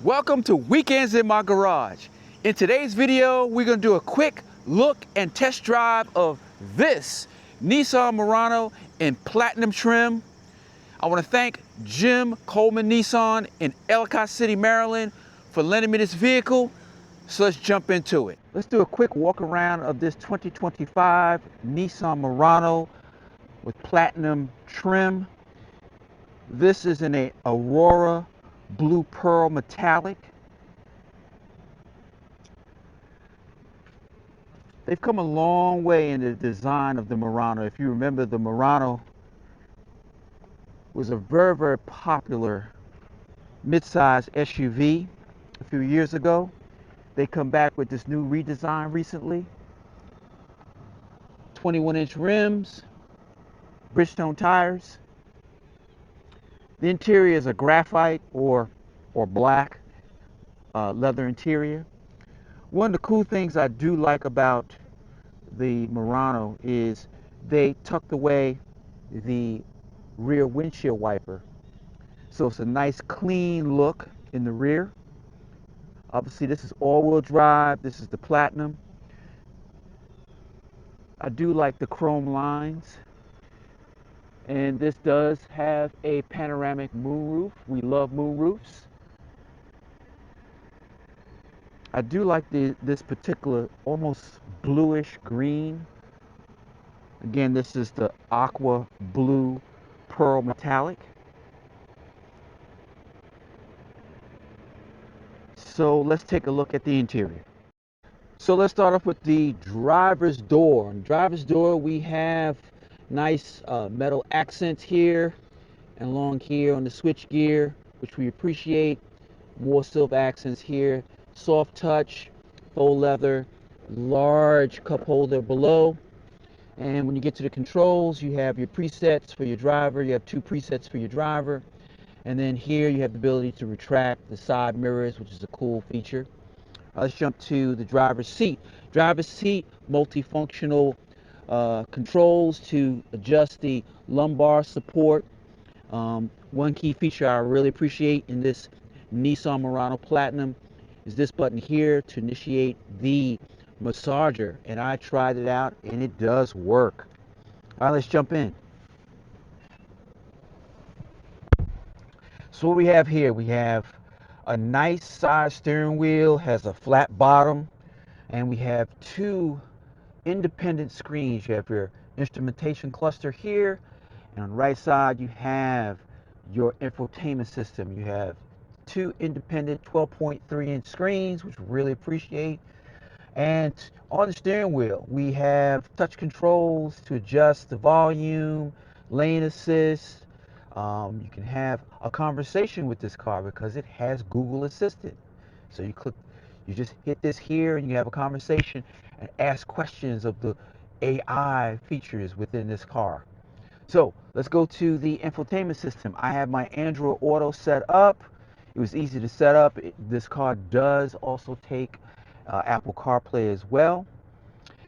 Welcome to Weekends in My Garage. In today's video, we're going to do a quick look and test drive of this Nissan Murano in platinum trim. I want to thank Jim Coleman Nissan in Ellicott City, Maryland for lending me this vehicle. So let's jump into it. Let's do a quick walk around of this 2025 Nissan Murano with platinum trim. This is in a Aurora Blue Pearl Metallic. They've come a long way in the design of the Murano. If you remember, the Murano was a very, very popular mid-size SUV a few years ago. They come back with this new redesign recently. 21-inch rims, Bridgestone tires. The interior is a graphite or black leather interior. One of the cool things I do like about the Murano is they tucked away the rear windshield wiper. So it's a nice clean look in the rear. Obviously this is all-wheel drive. This is the platinum. I do like the chrome lines. And this does have a panoramic moonroof. We love moonroofs. I do like this particular almost bluish green. Again, this is the aqua blue pearl metallic. So let's take a look at the interior. So let's start off with the driver's door. On the driver's door, we have nice metal accents here and along here on the switch gear, which we appreciate. More silver accents here. Soft touch, faux leather, large cup holder below. And when you get to the controls, you have your presets for your driver. You have two presets for your driver. And then here you have the ability to retract the side mirrors, which is a cool feature. Let's jump to the driver's seat. Driver's seat, multifunctional controls to adjust the lumbar support. One key feature I really appreciate in this Nissan Murano Platinum is this button here to initiate the massager. And I tried it out and it does work. All right, let's jump in. So what we have here, we have a nice size steering wheel, has a flat bottom, and we have two independent screens. You have your instrumentation cluster here, and on the right side you have your infotainment system. You have two independent 12.3-inch screens, which we really appreciate. And on the steering wheel, we have touch controls to adjust the volume, lane assist. You can have a conversation with this car because it has Google Assistant. So you just hit this here and you have a conversation and ask questions of the AI features within this car. So let's go to the infotainment system. I have my Android Auto set up. It was easy to set up. This car does also take Apple CarPlay as well.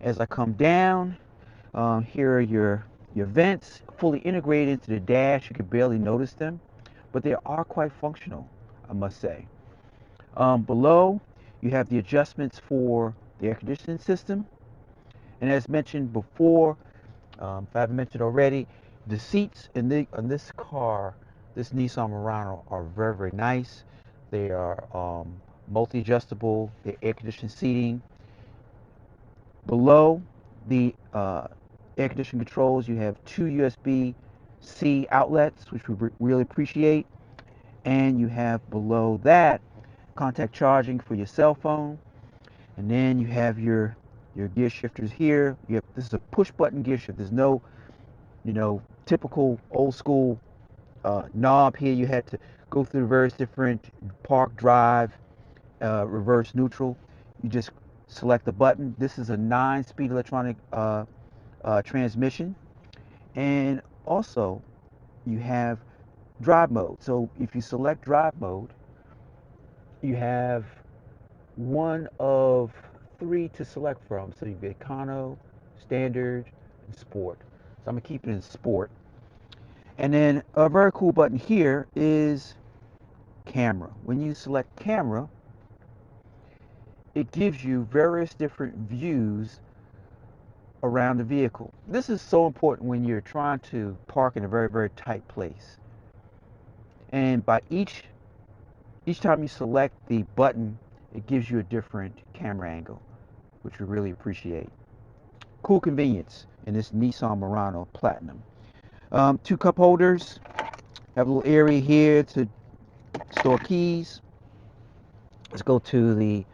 As I come down, here are your vents, fully integrated into the dash. You can barely notice them, but they are quite functional, I must say. Below, you have the adjustments for the air conditioning system. And as mentioned before, if I haven't mentioned already, the seats in this car, this Nissan Murano, are very, very nice. They are multi-adjustable. They're air conditioned seating. Below the air conditioning controls, you have two USB-C outlets, which we really appreciate. And you have below that contact charging for your cell phone. And then you have your gear shifters here. This is a push button gear shift. There's no, typical old school knob here. You had to go through various different park, drive, reverse, neutral. You just select the button. This is a 9-speed electronic transmission. And also you have drive mode. So if you select drive mode, you have one of three to select from. So you get econo, standard, and sport. So I'm gonna keep it in sport. And then a very cool button here is camera. When you select camera, it gives you various different views around the vehicle. This is so important when you're trying to park in a very, very tight place. And by each time you select the button, it gives you a different camera angle, which we really appreciate. Cool convenience in this Nissan Murano Platinum. Two cup holders. Have a little area here to store keys. Let's go to the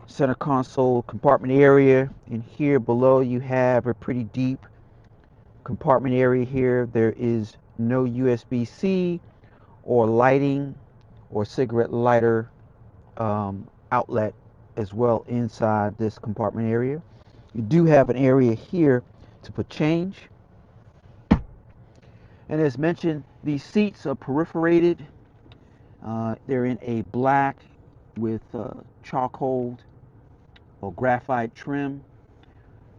center console compartment area. And here below you have a pretty deep compartment area here. There is no USB-C or lighting or cigarette lighter outlet as well inside this compartment area. You do have an area here to put change. And as mentioned, these seats are perforated. They're in a black with charcoal or graphite trim,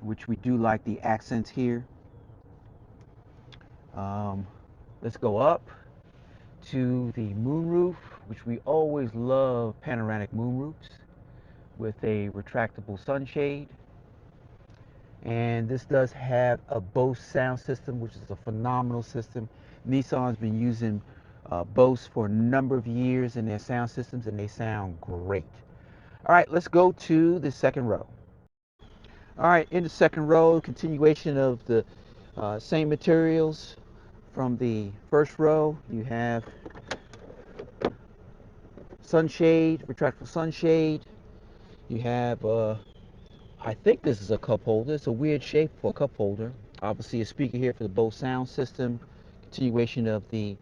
which we do like the accents here. Let's go up to the moonroof, which we always love panoramic moonroofs with a retractable sunshade. And this does have a Bose sound system, which is a phenomenal system. Nissan's been using Bose for a number of years in their sound systems, and they sound great. All right, let's go to the second row. All right, in the second row, continuation of the same materials from the first row. You have sunshade, retractable sunshade. You have, I think this is a cup holder. It's a weird shape for a cup holder. Obviously a speaker here for the Bose sound system. Continuation of the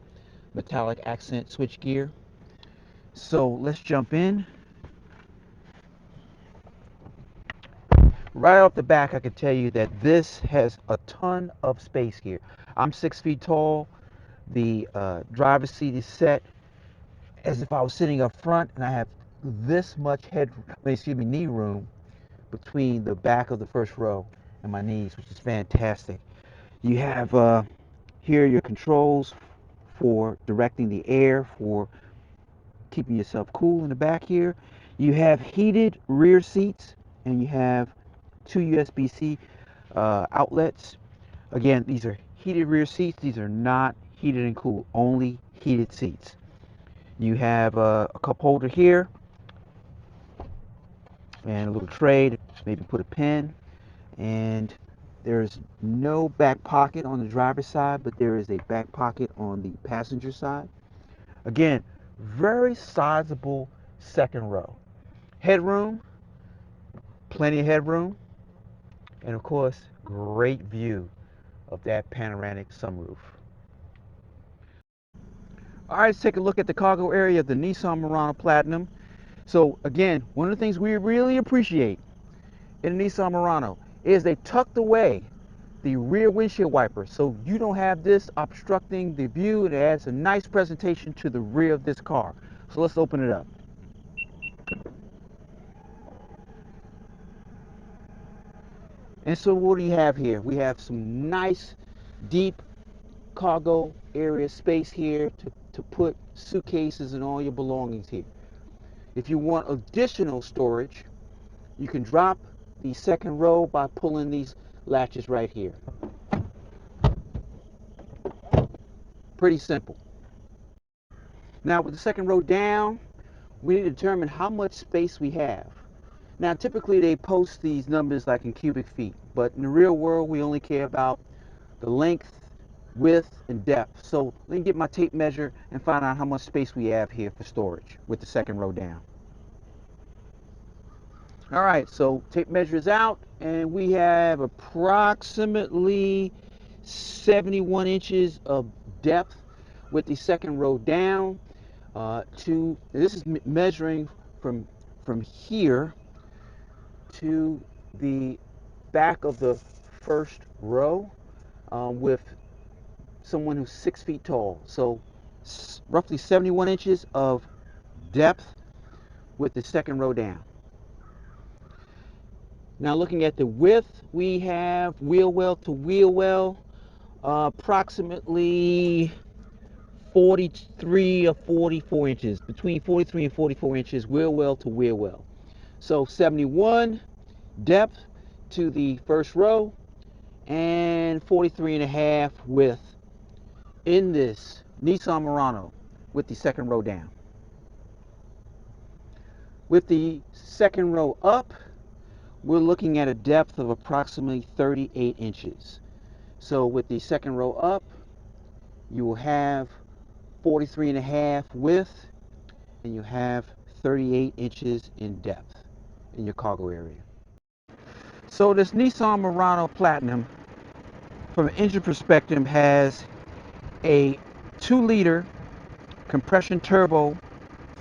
metallic accent switch gear. So let's jump in. Right off the back, I can tell you that this has a ton of space here. I'm 6 feet tall. The driver's seat is set as if I was sitting up front, and I have this much knee room between the back of the first row and my knees, which is fantastic. You have here your controls for directing the air, for keeping yourself cool in the back here. You have heated rear seats, and you have two USB-C outlets. Again, these are heated rear seats. These are not heated and cooled, only heated seats. You have a cup holder here and a little tray to maybe put a pen. And there's no back pocket on the driver's side, but there is a back pocket on the passenger side. Again, very sizable second row. Headroom, plenty of headroom, and of course, great view of that panoramic sunroof. All right, let's take a look at the cargo area of the Nissan Murano Platinum. So again, one of the things we really appreciate in the Nissan Murano is they tucked away the rear windshield wiper, so you don't have this obstructing the view. It adds a nice presentation to the rear of this car. So let's open it up. And so what do you have here? We have some nice deep cargo area space here to put suitcases and all your belongings here. If you want additional storage, you can drop the second row by pulling these latches right here. Pretty simple. Now with the second row down, we need to determine how much space we have. Now typically they post these numbers like in cubic feet, but in the real world we only care about the length, width, and depth. So let me get my tape measure and find out how much space we have here for storage with the second row down. All right, so tape measure is out, and we have approximately 71 inches of depth with the second row down. This is measuring from here to the back of the first row with someone who's 6 feet tall. So roughly 71 inches of depth with the second row down. Now looking at the width, we have wheel well to wheel well approximately 43 or 44 inches, between 43 and 44 inches, wheel well to wheel well. So 71 depth to the first row and 43 and a half width in this Nissan Murano with the second row down. With the second row up, we're looking at a depth of approximately 38 inches. So with the second row up, you will have 43 and a half width, and you have 38 inches in depth in your cargo area. So this Nissan Murano Platinum, from an engine perspective, has a 2-liter compression turbo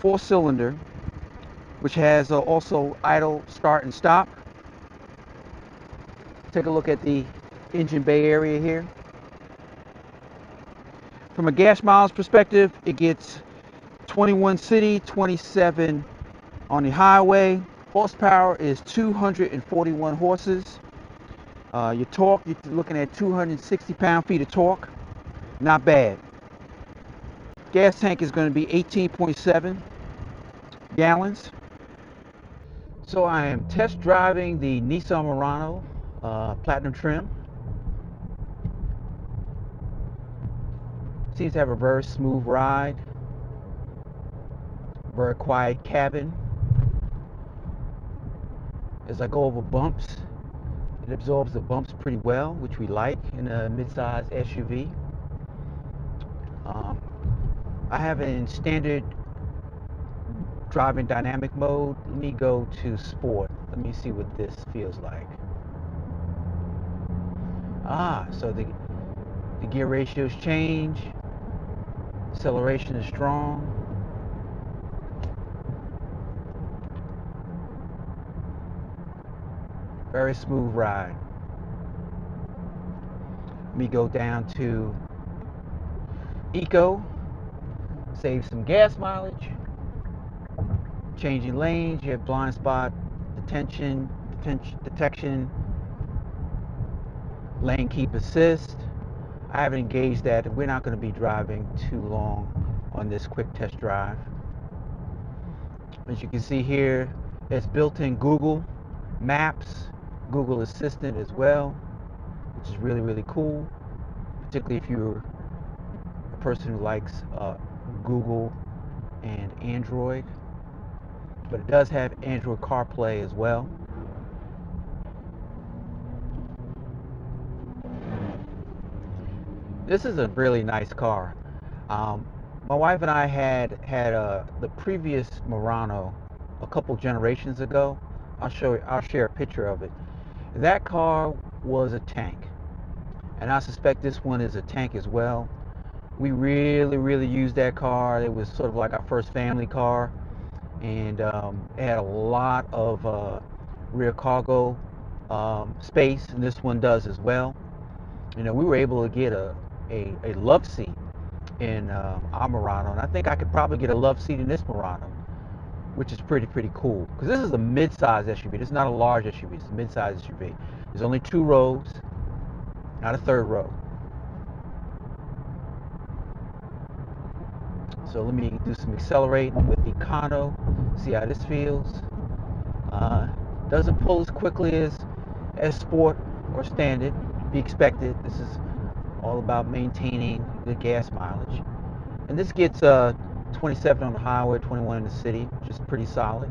4-cylinder, which has also idle start and stop. Take a look at the engine bay area here. From a gas miles perspective, it gets 21 city, 27 on the highway. Horsepower is 241 horses. Your torque, you're looking at 260 pound-feet of torque. Not bad. Gas tank is going to be 18.7 gallons. So I am test driving the Nissan Murano Platinum trim. Seems to have a very smooth ride. Very quiet cabin. As I go over bumps, it absorbs the bumps pretty well, which we like in a mid-size SUV. I have it in standard driving dynamic mode. Let me go to sport. Let me see what this feels like. So the gear ratios change. Acceleration is strong. Very smooth ride. Let me go down to Eco. Save some gas mileage. Changing lanes, you have blind spot detection, lane keep assist. I haven't engaged that, and we're not going to be driving too long on this quick test drive. As you can see here, it's built-in Google Maps, Google Assistant as well, which is really, really cool, particularly if you're a person who likes Google and Android. But it does have Android CarPlay as well. This is a really nice car. My wife and I had the previous Murano a couple generations ago. I'll share a picture of it. That car was a tank, and I suspect this one is a tank as well. We really used that car. It was sort of like our first family car, and it had a lot of rear cargo space, and this one does as well. You know, we were able to get a love seat in our Murano, and I think I could probably get a love seat in this Murano, which is pretty cool, because this is a mid-size SUV. This is not a large SUV. It's a mid-size SUV. There's only 2 rows, not a third row. So let me do some accelerating with the Econo, see how this feels. Doesn't pull as quickly as Sport or Standard. Be expected. This is all about maintaining the gas mileage. And this gets 27 on the highway, 21 in the city, which is pretty solid.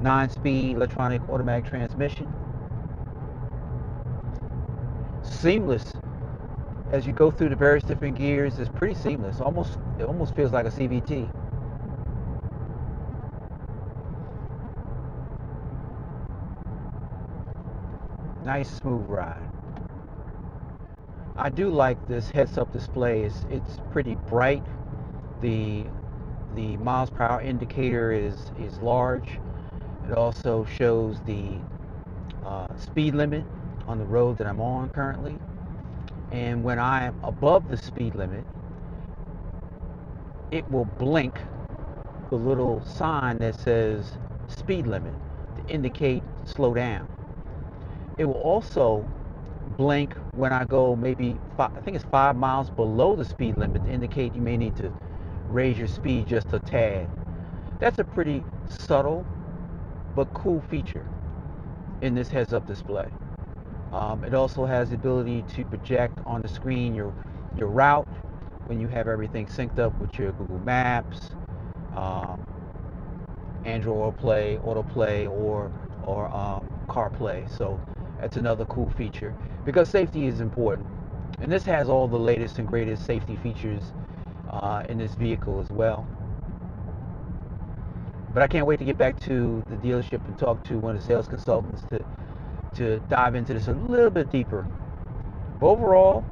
9-speed electronic automatic transmission. Seamless. As you go through the various different gears, it's pretty seamless. It almost feels like a CVT. Nice smooth ride. I do like this heads-up display. It's pretty bright. The miles per hour indicator is large. It also shows the speed limit on the road that I'm on currently. And when I'm above the speed limit, it will blink the little sign that says speed limit to indicate slow down. It will also blink when I go maybe I think it's 5 miles below the speed limit to indicate you may need to raise your speed just a tad. That's a pretty subtle but cool feature in this heads-up display. It also has the ability to project on the screen your route when you have everything synced up with your Google Maps, um, Android Autoplay, or CarPlay. So that's another cool feature because safety is important, and this has all the latest and greatest safety features in this vehicle as well. But I can't wait to get back to the dealership and talk to one of the sales consultants to dive into this a little bit deeper. But overall,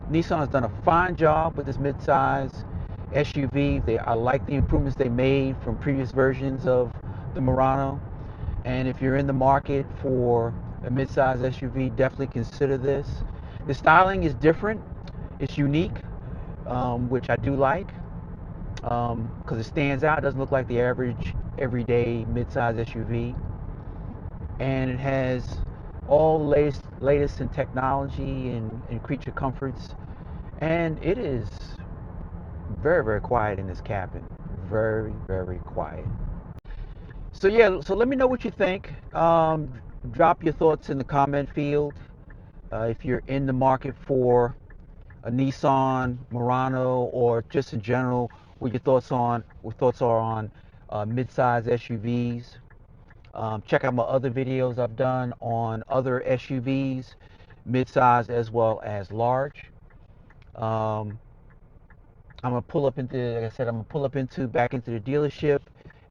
Nissan has done a fine job with this midsize SUV. I like the improvements they made from previous versions of the Murano. And if you're in the market for a midsize SUV, definitely consider this. The styling is different. It's unique, which I do like because it stands out. It doesn't look like the average everyday midsize SUV. And it has all the latest in technology and creature comforts. And it is very, very quiet in this cabin. Very, very quiet. So yeah, so let me know what you think. Drop your thoughts in the comment field. If you're in the market for a Nissan Murano, or just in general, what thoughts are on mid-size SUVs. Check out my other videos I've done on other SUVs, mid-size as well as large. Um, I'm gonna pull up into, like I said, I'm gonna pull up into back into the dealership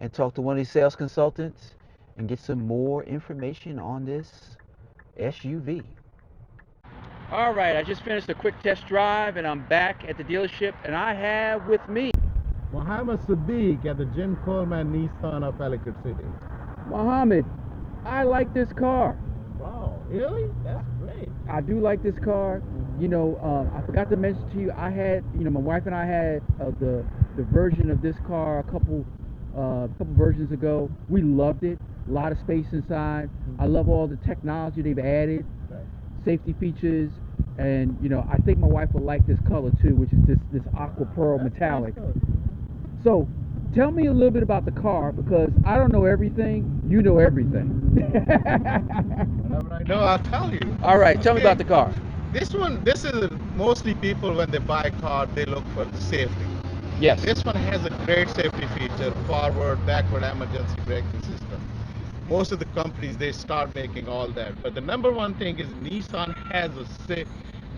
and talk to one of these sales consultants and get some more information on this SUV. All right, I just finished a quick test drive and I'm back at the dealership, and I have with me Mohammed Sadiq at the Jim Coleman Nissan of Ellicott City. Mohammed. I like this car. Wow, really? That's great. I do like this car. I forgot to mention to you, I had, my wife and I had the version of this car a couple versions ago. We loved it. A lot of space inside. I love all the technology they've added, Right. safety features, and I think my wife will like this color too, which is this aqua pearl metallic. So, tell me a little bit about the car, because I don't know everything. You know everything. Whatever I know, I'll tell you. All right, tell me about the car. This is mostly people when they buy a car, they look for the safety. Yes. This one has a great safety feature, forward, backward emergency braking system. Most of the companies, they start making all that. But the number one thing is Nissan has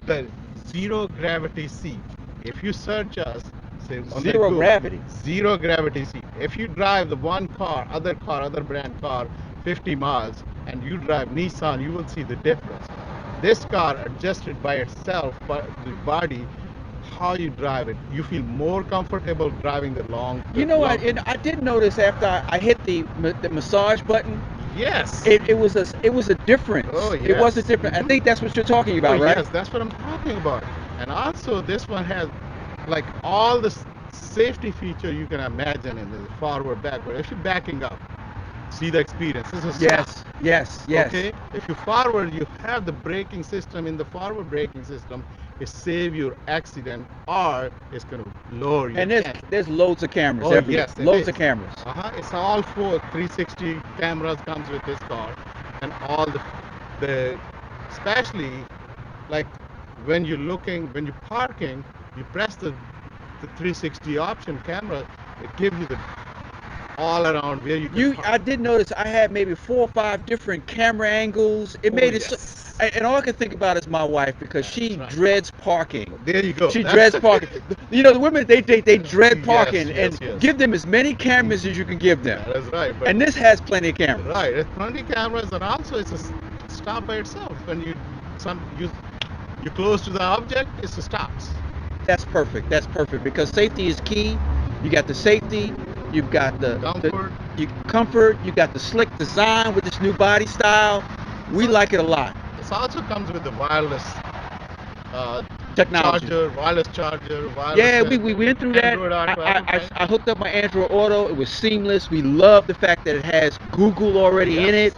the zero gravity seat. If you search us, say on the Zero Google, gravity. zero gravity seat. If you drive the other brand car, 50 miles, and you drive Nissan, you will see the difference. This car adjusted by itself, but the body, how you drive it, you feel more comfortable driving the long. I did notice after I hit the massage button, Yes. it was a difference. Oh, It was a yes. difference. I think that's what you're talking about, Oh, right? yes, that's what I'm talking about. And also, this one has like all the safety feature you can imagine in the forward, backward. If you're backing up, see the experience. This is Yes. okay. If you forward, you have the braking system. In the forward braking system, it save your accident, or it's going to lower your And chance. there's loads of cameras Oh, everywhere. yes, it Loads is. of cameras. It's all 360 cameras comes with this car, and all the especially like when you're parking, you press the 360 option camera. It gives you the all around where you can park. I did notice I had maybe 4 or 5 different camera angles. It Oh, made it yes. and all I can think about is my wife, because she That's right. dreads parking. There you go. She dreads parking. The women, they dread parking. Yes. And give them as many cameras as you can give them. That's right. But And this has plenty of cameras. right, it's 20 cameras, and also it's a stop by itself. When you you're close to the object, it stops. That's perfect. That's perfect, because safety is key. You got the safety, you've got the comfort, you got the slick design with this new body style. We like it a lot. It also comes with the wireless Technology. wireless charger, Yeah, we went through that. Android Auto, I hooked up my Android Auto. It was seamless. We love the fact that it has Google already in it.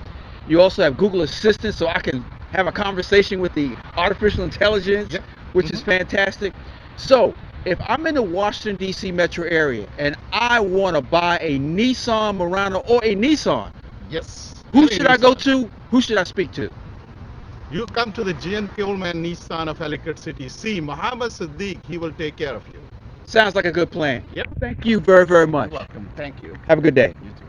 You also have Google Assistant, so I can have a conversation with the artificial intelligence, Yep. which is fantastic. So, if I'm in the Washington D.C. metro area and I want to buy a Nissan Murano or a Nissan, Yes. who Any should I go Nissan. to? Who should I speak to? You come to the GN Coleman Nissan of Ellicott City. See Muhammad Siddiq. He will take care of you. Sounds like a good plan. Yep. Thank you very, very much. You're welcome. Thank you. Have a good day. You too.